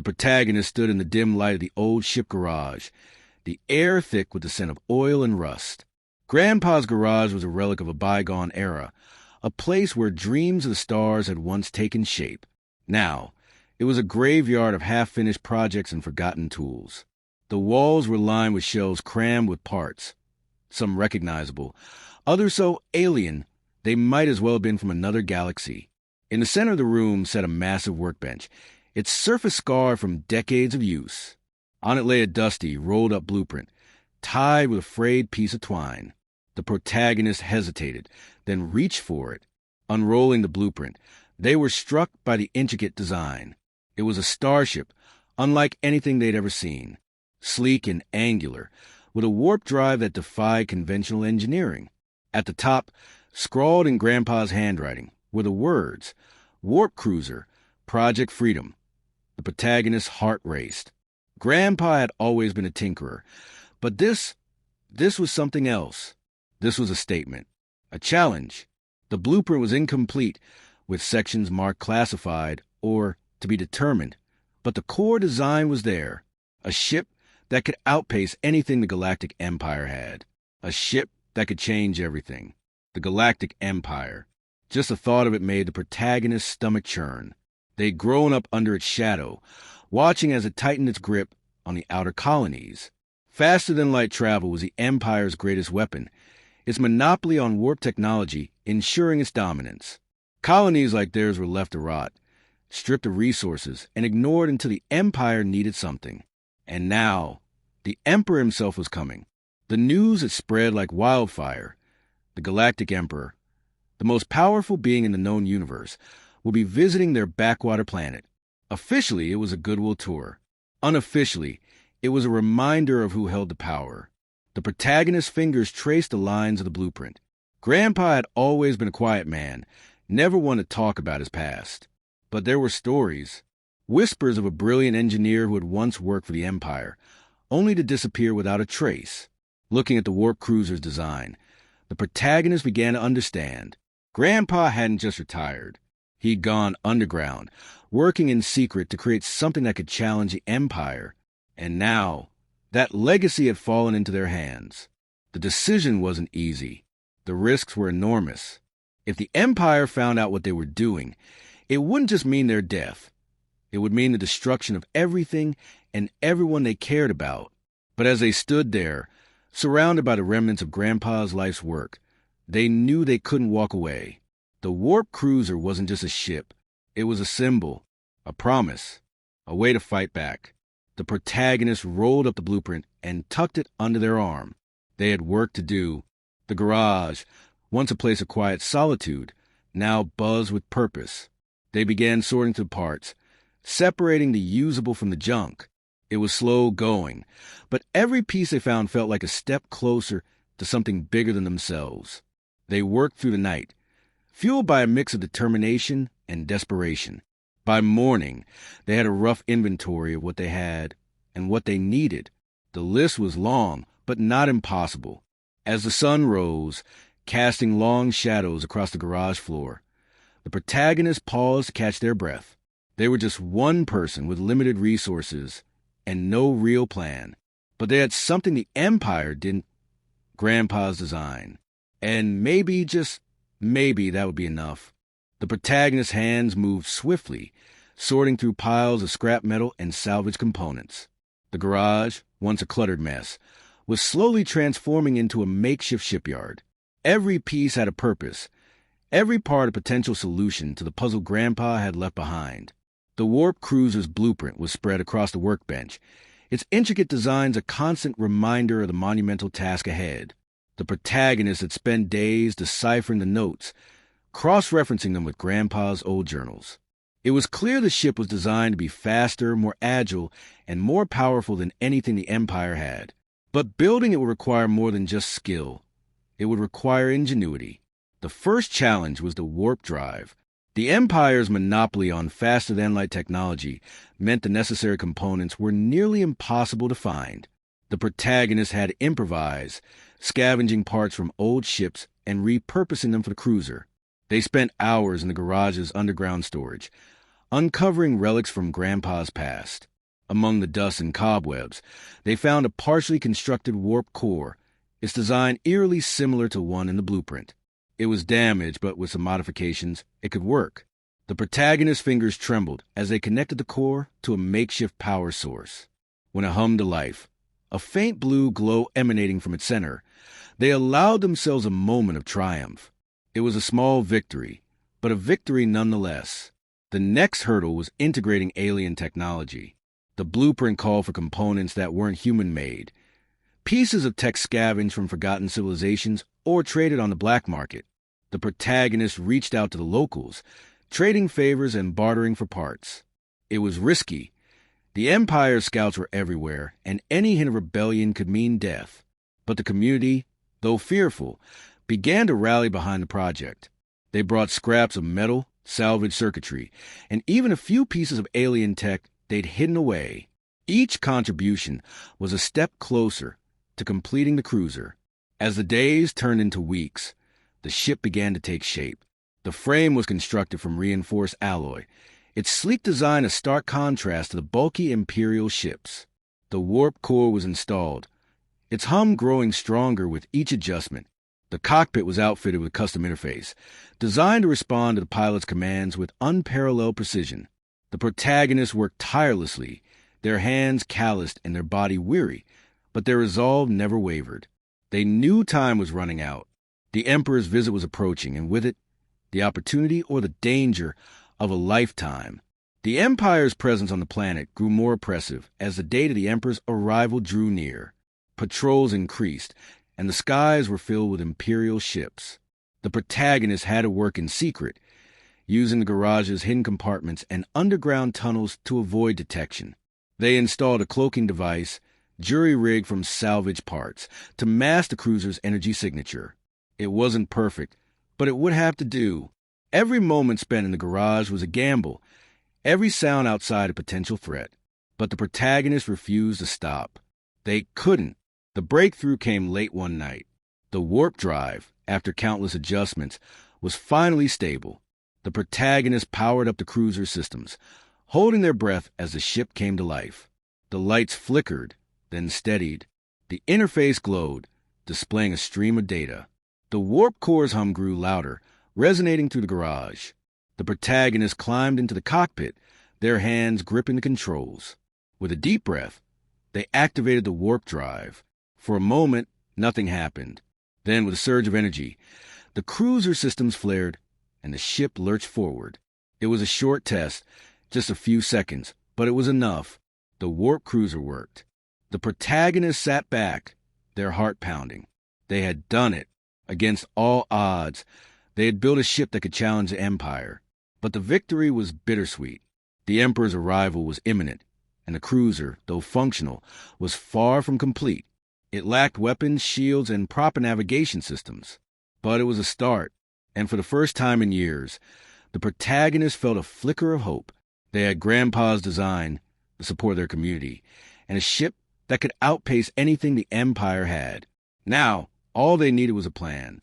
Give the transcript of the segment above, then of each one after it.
The protagonist stood in the dim light of the old ship garage, the air thick with the scent of oil and rust. Grandpa's garage was a relic of a bygone era, a place where dreams of the stars had once taken shape. Now, it was a graveyard of half-finished projects and forgotten tools. The walls were lined with shelves crammed with parts, some recognizable, others so alien they might as well have been from another galaxy. In the center of the room sat a massive workbench, its surface scarred from decades of use. On it lay a dusty, rolled-up blueprint, tied with a frayed piece of twine. The protagonist hesitated, then reached for it. Unrolling the blueprint, they were struck by the intricate design. It was a starship, unlike anything they'd ever seen. Sleek and angular, with a warp drive that defied conventional engineering. At the top, scrawled in Grandpa's handwriting, were the words, "Warp Cruiser, Project Freedom." The protagonist's heart raced. Grandpa had always been a tinkerer, but this was something else. This was a statement, a challenge. The blueprint was incomplete, with sections marked classified or to be determined, but the core design was there, a ship that could outpace anything the Galactic Empire had, a ship that could change everything. The Galactic Empire. Just the thought of it made the protagonist's stomach churn. They'd grown up under its shadow, watching as it tightened its grip on the outer colonies. Faster-than-light travel was the Empire's greatest weapon, its monopoly on warp technology ensuring its dominance. Colonies like theirs were left to rot, stripped of resources, and ignored until the Empire needed something. And now, the Emperor himself was coming. The news had spread like wildfire. The Galactic Emperor, the most powerful being in the known universe, would be visiting their backwater planet. Officially, it was a goodwill tour. Unofficially, it was a reminder of who held the power. The protagonist's fingers traced the lines of the blueprint. Grandpa had always been a quiet man, never one to talk about his past. But there were stories, whispers of a brilliant engineer who had once worked for the Empire, only to disappear without a trace. Looking at the warp cruiser's design, the protagonist began to understand. Grandpa hadn't just retired. He'd gone underground, working in secret to create something that could challenge the Empire. And now, that legacy had fallen into their hands. The decision wasn't easy. The risks were enormous. If the Empire found out what they were doing, it wouldn't just mean their death. It would mean the destruction of everything and everyone they cared about. But as they stood there, surrounded by the remnants of Grandpa's life's work, they knew they couldn't walk away. The warp cruiser wasn't just a ship. It was a symbol, a promise, a way to fight back. The protagonist rolled up the blueprint and tucked it under their arm. They had work to do. The garage, once a place of quiet solitude, now buzzed with purpose. They began sorting through parts, separating the usable from the junk. It was slow going, but every piece they found felt like a step closer to something bigger than themselves. They worked through the night, fueled by a mix of determination and desperation. By morning, they had a rough inventory of what they had and what they needed. The list was long, but not impossible. As the sun rose, casting long shadows across the garage floor, the protagonists paused to catch their breath. They were just one person with limited resources and no real plan. But they had something the Empire didn't. Grandpa's design. And maybe, just maybe, that would be enough. The protagonist's hands moved swiftly, sorting through piles of scrap metal and salvage components. The garage, once a cluttered mess, was slowly transforming into a makeshift shipyard. Every piece had a purpose, every part a potential solution to the puzzle Grandpa had left behind. The warp cruiser's blueprint was spread across the workbench, its intricate designs a constant reminder of the monumental task ahead. The protagonist had spent days deciphering the notes, cross-referencing them with Grandpa's old journals. It was clear the ship was designed to be faster, more agile, and more powerful than anything the Empire had. But building it would require more than just skill. It would require ingenuity. The first challenge was the warp drive. The Empire's monopoly on faster-than-light technology meant the necessary components were nearly impossible to find. The protagonist had to improvise, scavenging parts from old ships and repurposing them for the cruiser. They spent hours in the garage's underground storage, uncovering relics from Grandpa's past. Among the dust and cobwebs, they found a partially constructed warp core, its design eerily similar to one in the blueprint. It was damaged, but with some modifications, it could work. The protagonist's fingers trembled as they connected the core to a makeshift power source. When it hummed to life, a faint blue glow emanating from its center, they allowed themselves a moment of triumph. It was a small victory, but a victory nonetheless. The next hurdle was integrating alien technology. The blueprint called for components that weren't human-made, pieces of tech scavenged from forgotten civilizations or traded on the black market. The protagonist reached out to the locals, trading favors and bartering for parts. It was risky. The Empire's scouts were everywhere, and any hint of rebellion could mean death. But the community, though fearful, began to rally behind the project. They brought scraps of metal, salvaged circuitry, and even a few pieces of alien tech they'd hidden away. Each contribution was a step closer to completing the cruiser. As the days turned into weeks, the ship began to take shape. The frame was constructed from reinforced alloy, its sleek design a stark contrast to the bulky Imperial ships. The warp core was installed, its hum growing stronger with each adjustment. The cockpit was outfitted with a custom interface, designed to respond to the pilot's commands with unparalleled precision. The protagonists worked tirelessly, their hands calloused and their body weary, but their resolve never wavered. They knew time was running out. The Emperor's visit was approaching, and with it, the opportunity or the danger of a lifetime. The Empire's presence on the planet grew more oppressive as the date of the Emperor's arrival drew near. Patrols increased, and the skies were filled with Imperial ships. The protagonists had to work in secret, using the garage's hidden compartments and underground tunnels to avoid detection. They installed a cloaking device, jury-rigged from salvaged parts, to mask the cruiser's energy signature. It wasn't perfect, but it would have to do. Every moment spent in the garage was a gamble, every sound outside a potential threat. But the protagonists refused to stop. They couldn't. The breakthrough came late one night. The warp drive, after countless adjustments, was finally stable. The protagonists powered up the cruiser systems, holding their breath as the ship came to life. The lights flickered, then steadied. The interface glowed, displaying a stream of data. The warp core's hum grew louder, resonating through the garage. The protagonists climbed into the cockpit, their hands gripping the controls. With a deep breath, they activated the warp drive. For a moment, nothing happened. Then, with a surge of energy, the cruiser systems flared, and the ship lurched forward. It was a short test, just a few seconds, but it was enough. The warp cruiser worked. The protagonists sat back, their heart pounding. They had done it. Against all odds, they had built a ship that could challenge the Empire. But the victory was bittersweet. The Emperor's arrival was imminent, and the cruiser, though functional, was far from complete. It lacked weapons, shields, and proper navigation systems. But it was a start, and for the first time in years, the protagonists felt a flicker of hope. They had Grandpa's design, the support of their community, and a ship that could outpace anything the Empire had. Now, all they needed was a plan.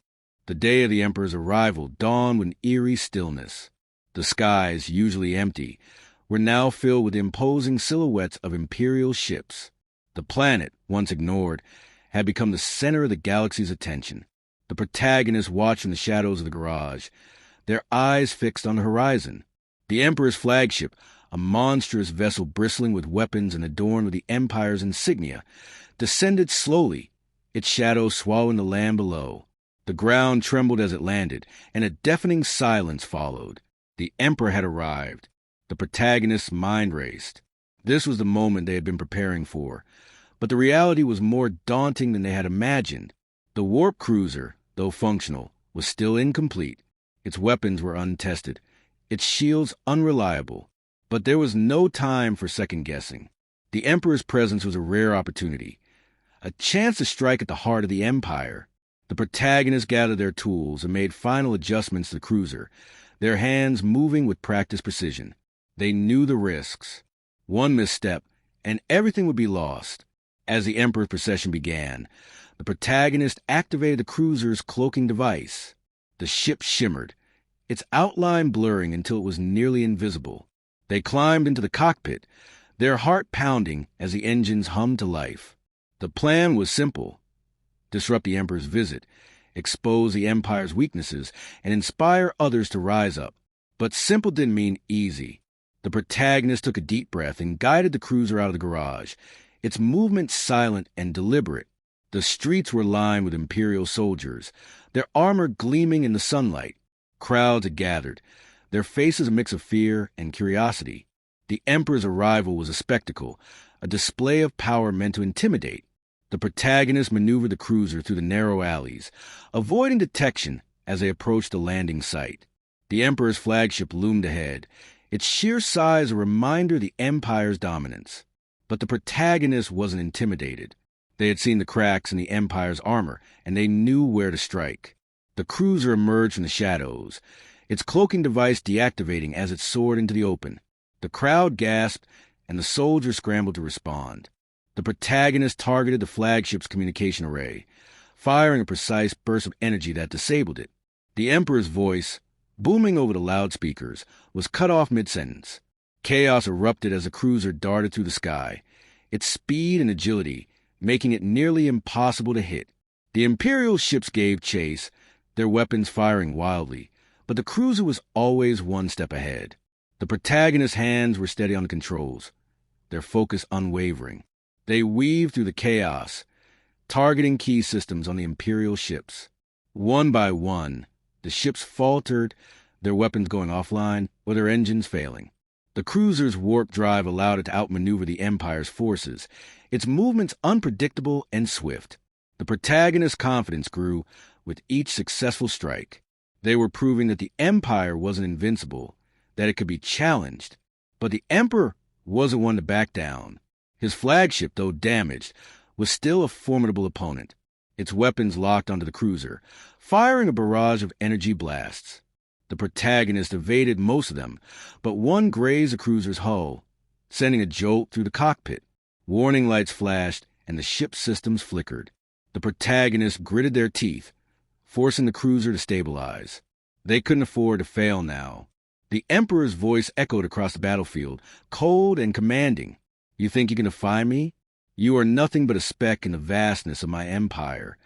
The day of the Emperor's arrival dawned with an eerie stillness. The skies, usually empty, were now filled with imposing silhouettes of Imperial ships. The planet, once ignored, had become the center of the galaxy's attention. The protagonists watched from the shadows of the garage, their eyes fixed on the horizon. The Emperor's flagship, a monstrous vessel bristling with weapons and adorned with the Empire's insignia, descended slowly, its shadow swallowing the land below. The ground trembled as it landed, and a deafening silence followed. The Emperor had arrived. The protagonist's mind raced. This was the moment they had been preparing for, but the reality was more daunting than they had imagined. The warp cruiser, though functional, was still incomplete. Its weapons were untested, its shields unreliable. But there was no time for second-guessing. The Emperor's presence was a rare opportunity, a chance to strike at the heart of the Empire. The protagonists gathered their tools and made final adjustments to the cruiser, their hands moving with practiced precision. They knew the risks. One misstep, and everything would be lost. As the Emperor's procession began, the protagonist activated the cruiser's cloaking device. The ship shimmered, its outline blurring until it was nearly invisible. They climbed into the cockpit, their heart pounding as the engines hummed to life. The plan was simple: disrupt the Emperor's visit, expose the Empire's weaknesses, and inspire others to rise up. But simple didn't mean easy. The protagonist took a deep breath and guided the cruiser out of the garage, its movement silent and deliberate. The streets were lined with Imperial soldiers, their armor gleaming in the sunlight. Crowds had gathered, their faces a mix of fear and curiosity. The Emperor's arrival was a spectacle, a display of power meant to intimidate. The protagonist maneuvered the cruiser through the narrow alleys, avoiding detection as they approached the landing site. The Emperor's flagship loomed ahead, its sheer size a reminder of the Empire's dominance. But the protagonist wasn't intimidated. They had seen the cracks in the Empire's armor, and they knew where to strike. The cruiser emerged from the shadows, its cloaking device deactivating as it soared into the open. The crowd gasped, and the soldiers scrambled to respond. The protagonist targeted the flagship's communication array, firing a precise burst of energy that disabled it. The Emperor's voice, booming over the loudspeakers, was cut off mid-sentence. Chaos erupted as the cruiser darted through the sky, its speed and agility making it nearly impossible to hit. The Imperial ships gave chase, their weapons firing wildly, but the cruiser was always one step ahead. The protagonist's hands were steady on the controls, their focus unwavering. They weaved through the chaos, targeting key systems on the Imperial ships. One by one, the ships faltered, their weapons going offline or their engines failing. The cruiser's warp drive allowed it to outmaneuver the Empire's forces, its movements unpredictable and swift. The protagonist's confidence grew with each successful strike. They were proving that the Empire wasn't invincible, that it could be challenged. But the Emperor wasn't one to back down. His flagship, though damaged, was still a formidable opponent, its weapons locked onto the cruiser, firing a barrage of energy blasts. The protagonist evaded most of them, but one grazed the cruiser's hull, sending a jolt through the cockpit. Warning lights flashed, and the ship's systems flickered. The protagonists gritted their teeth, forcing the cruiser to stabilize. They couldn't afford to fail now. The Emperor's voice echoed across the battlefield, cold and commanding. "You think you can defy me? You are nothing but a speck in the vastness of my empire."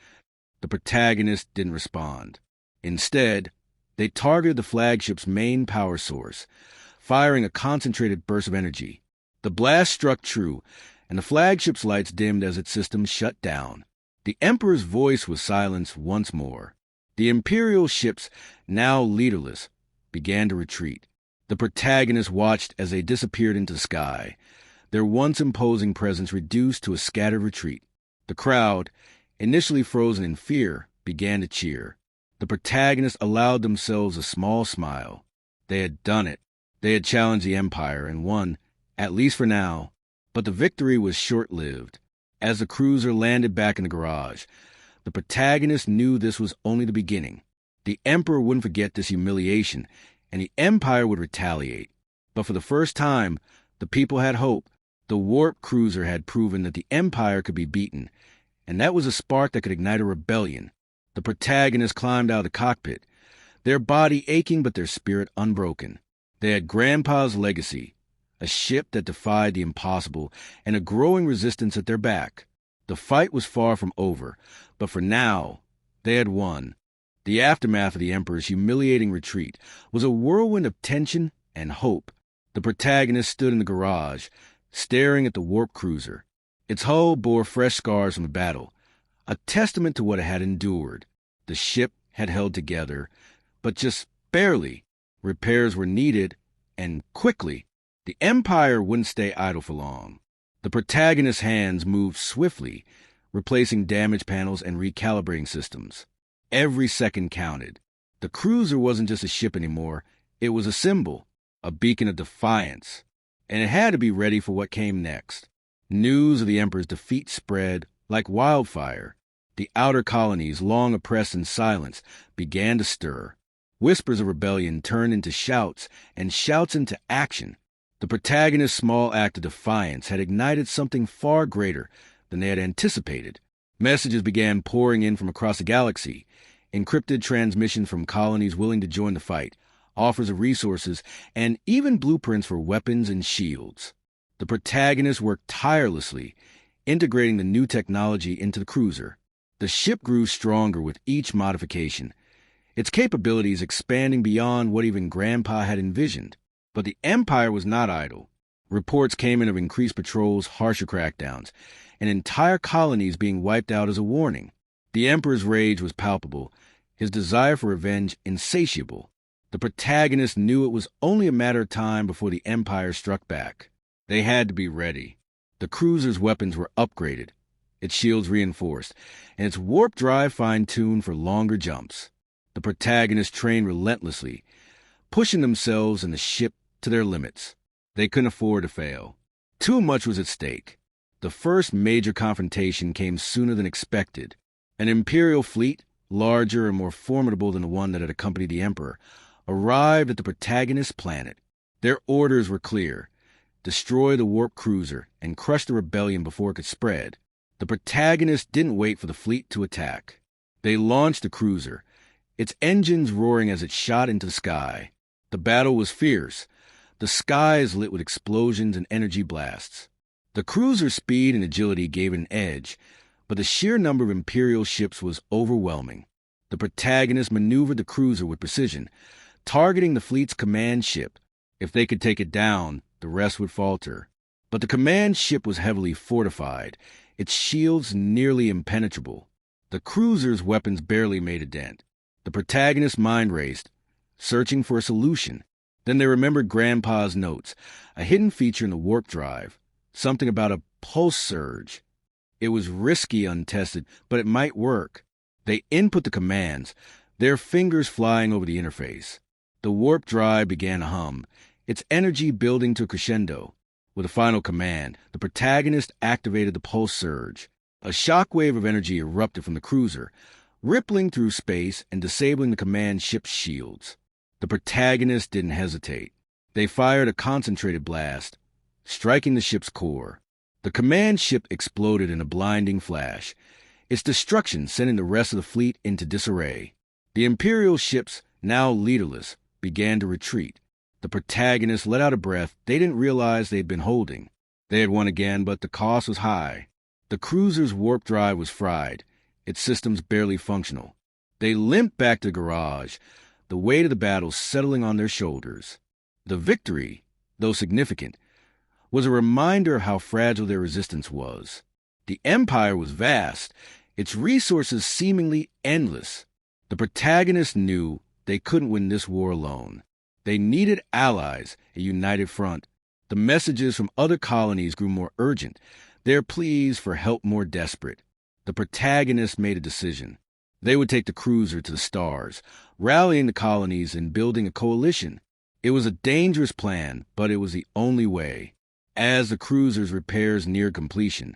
The protagonist didn't respond. Instead, they targeted the flagship's main power source, firing a concentrated burst of energy. The blast struck true, and the flagship's lights dimmed as its systems shut down. The Emperor's voice was silenced once more. The Imperial ships, now leaderless, began to retreat. The protagonists watched as they disappeared into the sky, their once imposing presence reduced to a scattered retreat. The crowd, initially frozen in fear, began to cheer. The protagonists allowed themselves a small smile. They had done it. They had challenged the Empire and won, at least for now. But the victory was short-lived. As the cruiser landed back in the garage, the protagonist knew this was only the beginning. The Emperor wouldn't forget this humiliation, and the Empire would retaliate. But for the first time, the people had hope. The warp cruiser had proven that the Empire could be beaten, and that was a spark that could ignite a rebellion. The protagonists climbed out of the cockpit, their body aching but their spirit unbroken. They had Grandpa's legacy, a ship that defied the impossible, and a growing resistance at their back. The fight was far from over, but for now, they had won. The aftermath of the Emperor's humiliating retreat was a whirlwind of tension and hope. The protagonist stood in the garage, staring at the warp cruiser. Its hull bore fresh scars from the battle, a testament to what it had endured. The ship had held together, but just barely. Repairs were needed, and quickly. The Empire wouldn't stay idle for long. The protagonist's hands moved swiftly, replacing damaged panels and recalibrating systems. Every second counted. The cruiser wasn't just a ship anymore. It was a symbol, a beacon of defiance. And it had to be ready for what came next. News of the Emperor's defeat spread like wildfire. The outer colonies, long oppressed in silence, began to stir. Whispers of rebellion turned into shouts, and shouts into action. The protagonist's small act of defiance had ignited something far greater than they had anticipated. Messages began pouring in from across the galaxy, encrypted transmissions from colonies willing to join the fight, offers of resources, and even blueprints for weapons and shields. The protagonist worked tirelessly, integrating the new technology into the cruiser. The ship grew stronger with each modification, its capabilities expanding beyond what even Grandpa had envisioned. But the Empire was not idle. Reports came in of increased patrols, harsher crackdowns, and entire colonies being wiped out as a warning. The Emperor's rage was palpable, his desire for revenge insatiable. The protagonist knew it was only a matter of time before the Empire struck back. They had to be ready. The cruiser's weapons were upgraded, its shields reinforced, and its warp drive fine-tuned for longer jumps. The protagonist trained relentlessly, pushing themselves and the ship to their limits. They couldn't afford to fail. Too much was at stake. The first major confrontation came sooner than expected. An Imperial fleet, larger and more formidable than the one that had accompanied the Emperor, arrived at the protagonist's planet. Their orders were clear: destroy the warp cruiser and crush the rebellion before it could spread. The protagonist didn't wait for the fleet to attack. They launched the cruiser, its engines roaring as it shot into the sky. The battle was fierce, the skies lit with explosions and energy blasts. The cruiser's speed and agility gave it an edge, but the sheer number of Imperial ships was overwhelming. The protagonist maneuvered the cruiser with precision, targeting the fleet's command ship. If they could take it down, the rest would falter. But the command ship was heavily fortified, its shields nearly impenetrable. The cruiser's weapons barely made a dent. The protagonist's mind raced, searching for a solution. Then they remembered Grandpa's notes, a hidden feature in the warp drive, something about a pulse surge. It was risky, untested, but it might work. They input the commands, their fingers flying over the interface. The warp drive began to hum, its energy building to a crescendo. With a final command, the protagonist activated the pulse surge. A shockwave of energy erupted from the cruiser, rippling through space and disabling the command ship's shields. The protagonist didn't hesitate. They fired a concentrated blast, striking the ship's core. The command ship exploded in a blinding flash, its destruction sending the rest of the fleet into disarray. The Imperial ships, now leaderless, began to retreat. The protagonists let out a breath they didn't realize they'd been holding. They had won again, but the cost was high. The cruiser's warp drive was fried, its systems barely functional. They limped back to the garage, the weight of the battle settling on their shoulders. The victory, though significant, was a reminder of how fragile their resistance was. The Empire was vast, its resources seemingly endless. The protagonists knew they couldn't win this war alone. They needed allies, a united front. The messages from other colonies grew more urgent, their pleas for help more desperate. The protagonists made a decision. They would take the cruiser to the stars, rallying the colonies and building a coalition. It was a dangerous plan, but it was the only way. As the cruiser's repairs neared completion,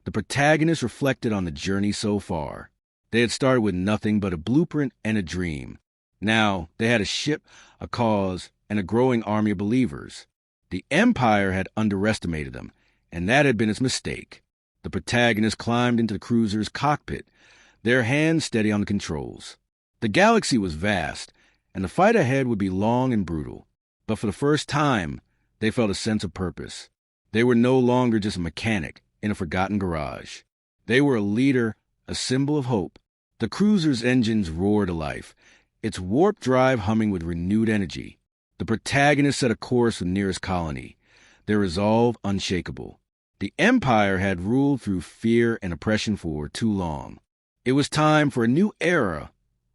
the protagonists reflected on the journey so far. They had started with nothing but a blueprint and a dream. Now they had a ship, a cause, and a growing army of believers. The Empire had underestimated them, and that had been its mistake. The protagonists climbed into the cruiser's cockpit, their hands steady on the controls. The galaxy was vast, and the fight ahead would be long and brutal. But for the first time, they felt a sense of purpose. They were no longer just a mechanic in a forgotten garage. They were a leader, a symbol of hope. The cruiser's engines roared to life, its warp drive humming with renewed energy. The protagonists set a course for the nearest colony, their resolve unshakable. The Empire had ruled through fear and oppression for too long. It was time for a new era,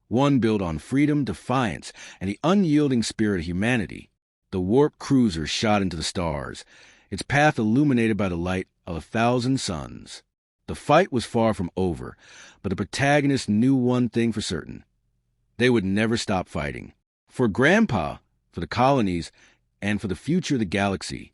one built on freedom, defiance, and the unyielding spirit of humanity. The warp cruiser shot into the stars, its path illuminated by the light of 1,000 suns. The fight was far from over, but the protagonists knew one thing for certain. They would never stop fighting. For Grandpa, for the colonies, and for the future of the galaxy.